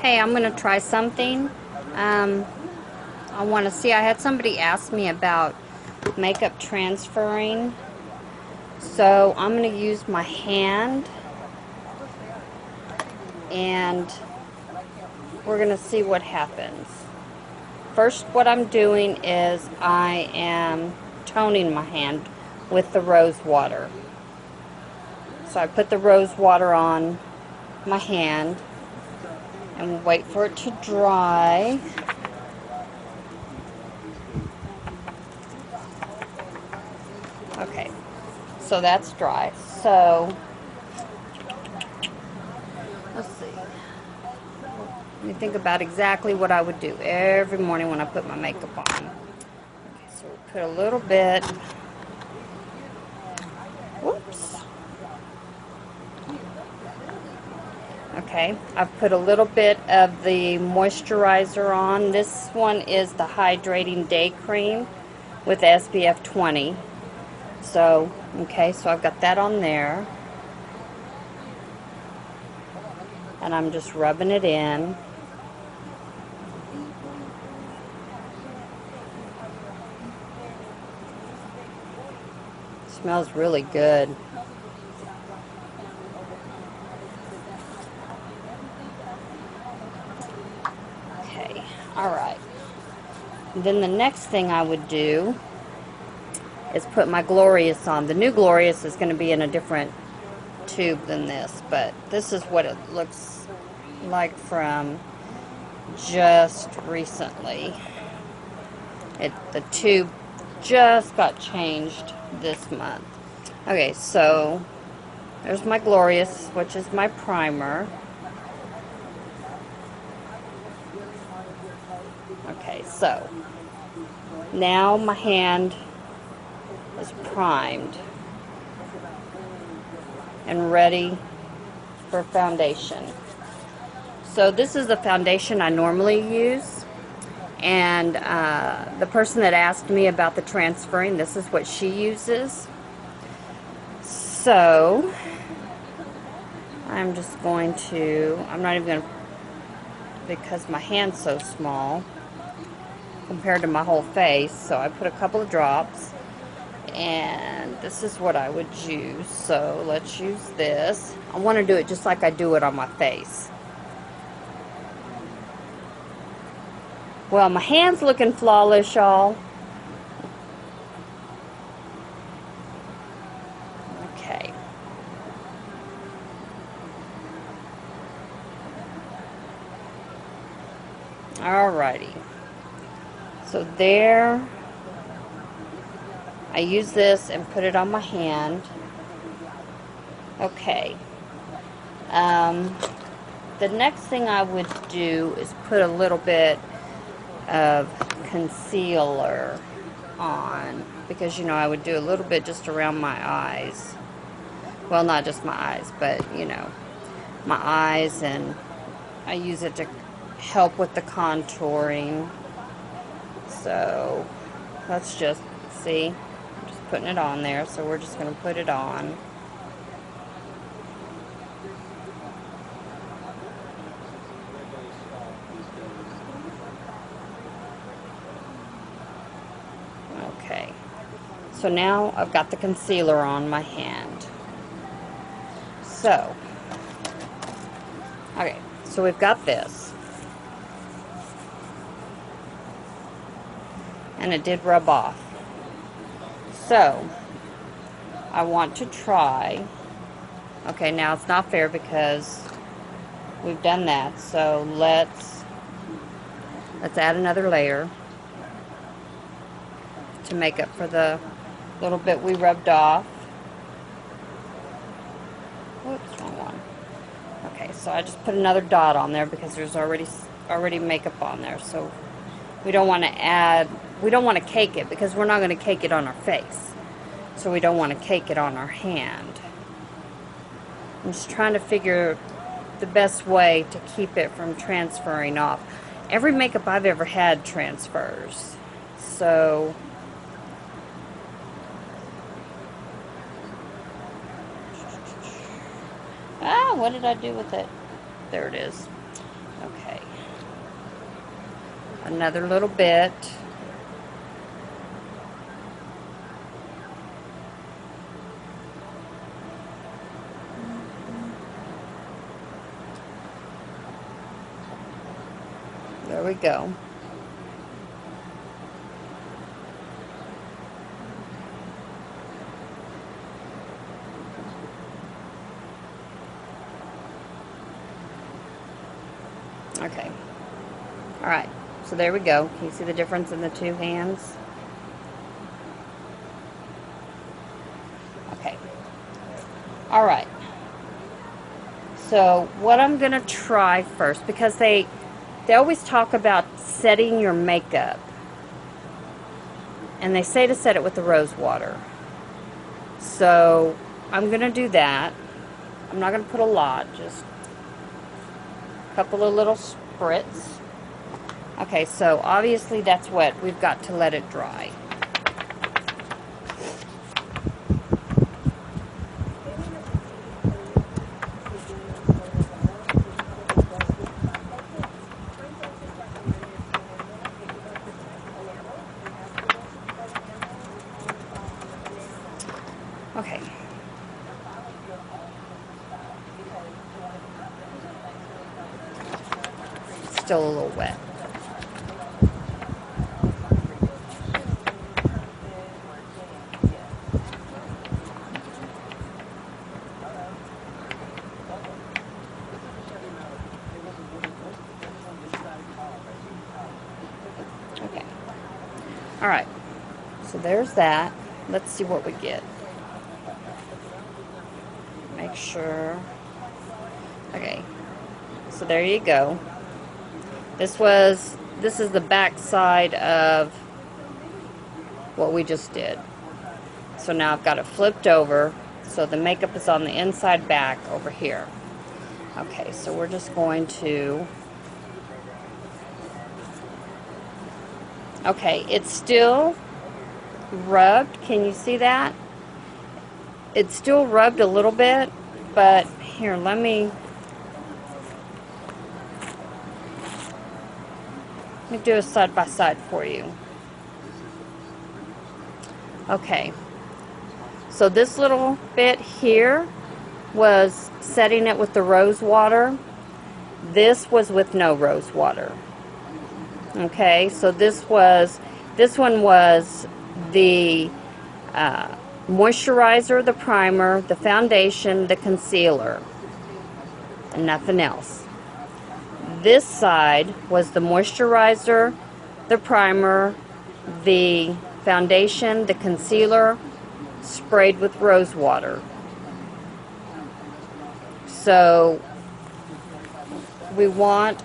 Hey, I'm going to try something. I want to see, I had somebody ask me about makeup transferring. So I'm going to use my hand and we're going to see what happens. First, what I'm doing is I am toning my hand with the rose water. So I put the rose water on my hand and wait for it to dry. Okay, so that's dry. So, let's see. Let me think about exactly what I would do every morning when I put my makeup on. Okay, so we'll put a little bit. Whoops. Okay, I've put a little bit of the moisturizer on. This one is the Hydrating Day Cream with SPF 20. So, okay, so I've got that on there. And I'm just rubbing it in. Smells really good. Okay, alright. Then the next thing I would do is put my Glorious on. The new Glorious is going to be in a different tube than this, but this is what it looks like from just recently. The tube just got changed this month. Okay, so there's my Glorious, which is my primer. Okay, so now my hand is primed and ready for foundation. So this is the foundation I normally use, and the person that asked me about the transferring, this is what she uses. So I'm just going to, I'm not even going to, because my hand's so small compared to my whole face, so I put a couple of drops, and this is what I would use. So let's use this. I want to do it just like I do it on my face. Well, my hand's looking flawless, y'all. Okay. Alrighty. So there, I use this and put it on my hand. Okay. The next thing I would do is put a little bit of concealer on, because you know I would do a little bit just around my eyes. Well, not just my eyes, but you know, my eyes, and I use it to help with the contouring. So let's just see, I'm just putting it on there, so we're just going to put it on. Okay, so now I've got the concealer on my hand. So, okay, so we've got this. And it did rub off. So, I want to try. Okay, now it's not fair because we've done that. So let's add another layer to make up for the little bit we rubbed off. Whoops, wrong one. Okay, so I just put another dot on there because there's already makeup on there. So we don't want to cake it, because we're not going to cake it on our face. So we don't want to cake it on our hand. I'm just trying to figure the best way to keep it from transferring off. Every makeup I've ever had transfers. So what did I do with it? There it is. Okay. Another little bit. There we go. Okay. Alright. So there we go. Can you see the difference in the two hands? Okay. Alright. So what I'm going to try first, because they always talk about setting your makeup. And they say to set it with the rose water. So I'm going to do that. I'm not going to put a lot, just a couple of little spritz. Okay, so obviously that's wet. We've got to let it dry. Okay. Still a little wet. Okay. Alright. So there's that. Let's see what we get. Make sure. Okay. So there you go. This is the back side of what we just did. So now I've got it flipped over, so the makeup is on the inside back over here. Okay, so we're just going to... Okay, it's still rubbed. Can you see that? It's still rubbed a little bit, but here, let me do a side by side for you. Okay, so this little bit here was setting it with the rose water. This was with no rose water. Okay, so this one was the moisturizer, the primer, the foundation, the concealer, and nothing else. This side was the moisturizer, the primer, the foundation, the concealer, sprayed with rose water. So we want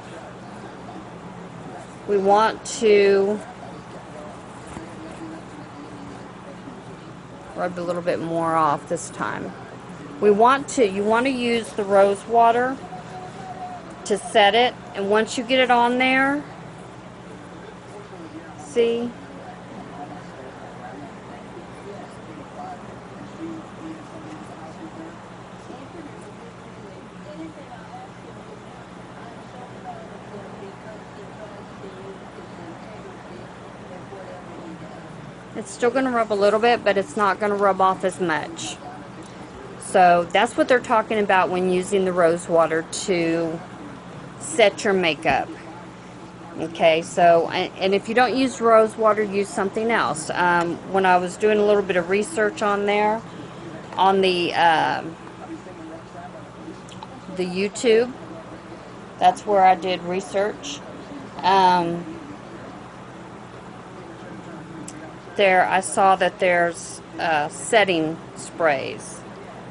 to rub a little bit more off this time. You want to use the rose water to set it, and once you get it on there, see, it's still going to rub a little bit, but it's not going to rub off as much. So that's what they're talking about when using the rose water to set your makeup. Okay, so, and if you don't use rose water, use something else. When I was doing a little bit of research on there, on the YouTube, that's where I did research. There, I saw that there's setting sprays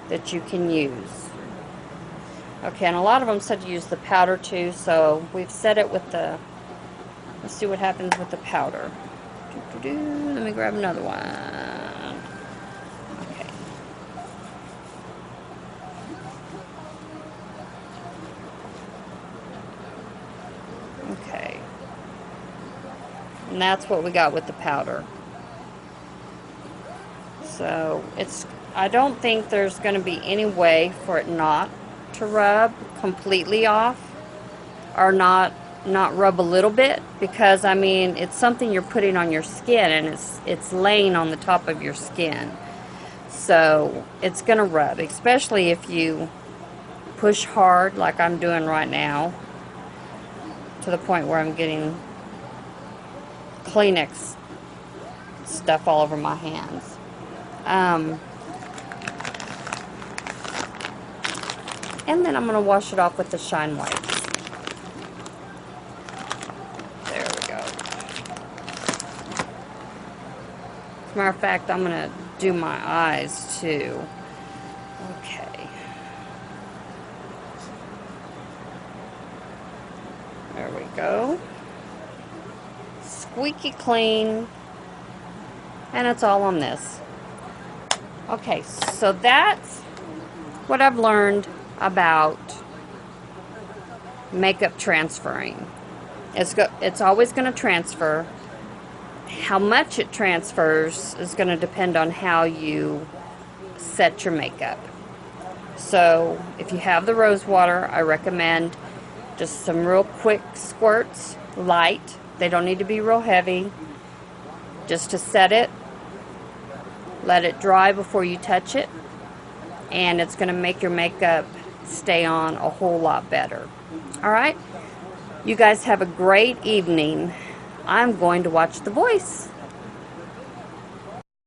that you can use. Okay, and a lot of them said to use the powder too, so we've set it with the, let's see what happens with the powder. Let me grab another one. Okay. Okay. And that's what we got with the powder. So I don't think there's going to be any way for it not to rub completely off. or not rub a little bit, because I mean it's something you're putting on your skin, and it's laying on the top of your skin, so it's gonna rub, especially if you push hard like I'm doing right now, to the point where I'm getting Kleenex stuff all over my hands. And then I'm going to wash it off with the Shine Wipes. There we go. As a matter of fact, I'm going to do my eyes too. Okay. There we go. Squeaky clean. And it's all on this. Okay, so that's what I've learned about makeup transferring. It's always going to transfer. How much it transfers is going to depend on how you set your makeup. So if you have the rose water, I recommend just some real quick squirts, light. They don't need to be real heavy. Just to set it. Let it dry before you touch it. And it's going to make your makeup stay on a whole lot better. Alright? You guys have a great evening. I'm going to watch The Voice.